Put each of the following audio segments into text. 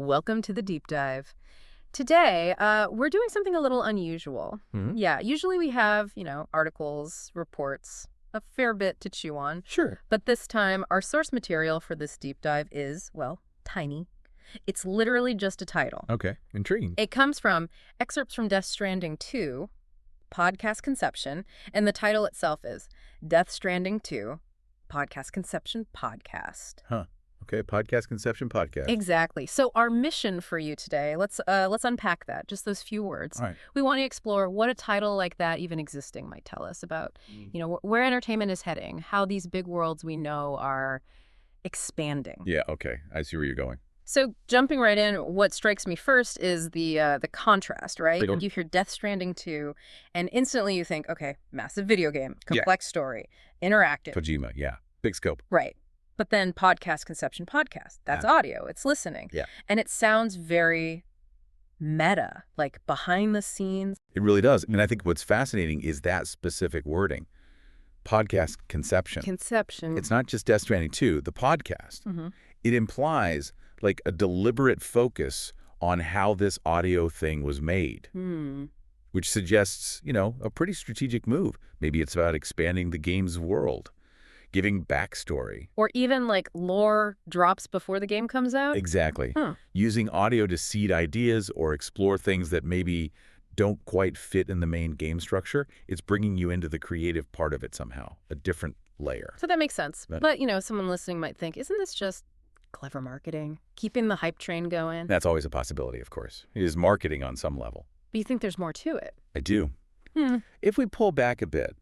Welcome to the deep dive. Today, we're doing something a little unusual. Yeah, usually we have, articles, reports, a fair bit to chew on. Sure. But this time, our source material for this deep dive is, well, tiny. It's literally just a title. Okay. Intriguing. It comes from excerpts from Death Stranding 2, podcast conception, and the title itself is Death Stranding 2, podcast conception podcast. Huh. Okay, podcast conception podcast. Exactly. So our mission for you today, let's unpack that, just those few words. All right. We want to explore what a title like that even existing might tell us about, where entertainment is heading, how these big worlds we know are expanding. Yeah, okay. I see where you're going. So jumping right in, what strikes me first is the contrast, right? Big- You hear Death Stranding 2, and instantly you think, okay, massive video game, complex story, interactive. Kojima, yeah. Big scope. Right. But then podcast conception podcast, that's audio, it's listening. Yeah. And it sounds very meta, like behind the scenes. It really does. And I think what's fascinating is that specific wording. Podcast conception. Conception. It's not just Death Stranding 2, the podcast. It implies like a deliberate focus on how this audio thing was made, which suggests, a pretty strategic move. Maybe it's about expanding the game's world, giving backstory. Or even like lore drops before the game comes out. Exactly. Using audio to seed ideas or explore things that maybe don't quite fit in the main game structure. It's bringing you into the creative part of it somehow, a different layer. So that makes sense. But, someone listening might think, isn't this just clever marketing? Keeping the hype train going? That's always a possibility, of course. It is marketing on some level. But you think there's more to it? I do. If we pull back a bit,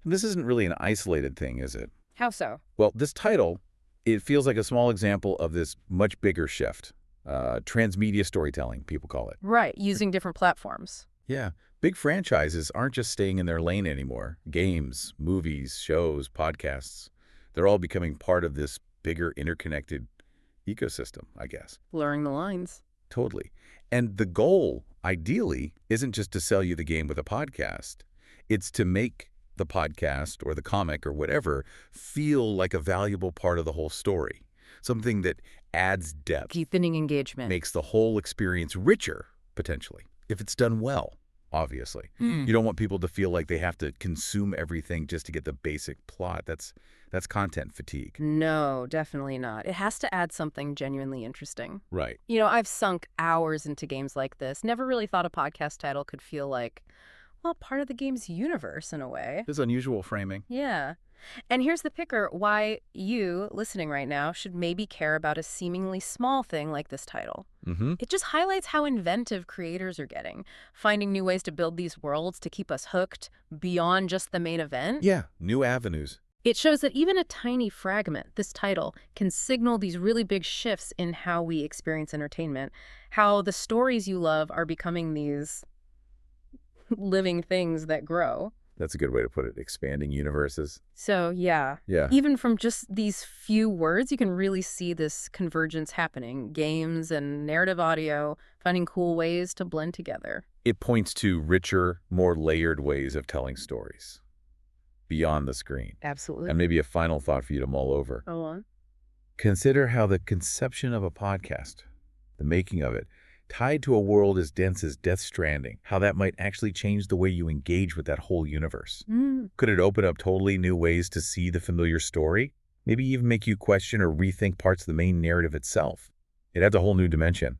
this isn't really an isolated thing, is it? How so? Well, this title, it feels like a small example of this much bigger shift. Transmedia storytelling, people call it. Right, using different platforms. Yeah. Big franchises aren't just staying in their lane anymore. Games, movies, shows, podcasts, they're all becoming part of this bigger interconnected ecosystem, I guess. Blurring the lines. Totally. And the goal, ideally, isn't just to sell you the game with a podcast. It's to make the podcast or the comic or whatever feel like a valuable part of the whole story. Something that adds depth. Deepening engagement. Makes the whole experience richer, potentially, if it's done well, obviously. You don't want people to feel like they have to consume everything just to get the basic plot. That's content fatigue. No, definitely not. It has to add something genuinely interesting. Right. I've sunk hours into games like this. Never really thought a podcast title could feel like, well, part of the game's universe in a way. This unusual framing. Yeah. And here's the picker, why you, listening right now, should maybe care about a seemingly small thing like this title. It just highlights how inventive creators are getting, finding new ways to build these worlds to keep us hooked beyond just the main event. Yeah, new avenues. It shows that even a tiny fragment, this title, can signal these really big shifts in how we experience entertainment, how the stories you love are becoming these living things that grow. That's a good way to put it, expanding universes. So, yeah. Even from just these few words, you can really see this convergence happening. Games and narrative audio finding cool ways to blend together. It points to richer, more layered ways of telling stories beyond the screen. Absolutely. And maybe a final thought for you to mull over. Go on. Consider how the conception of a podcast, the making of it, tied to a world as dense as Death Stranding, how that might actually change the way you engage with that whole universe. Could it open up totally new ways to see the familiar story? Maybe even make you question or rethink parts of the main narrative itself. It adds a whole new dimension.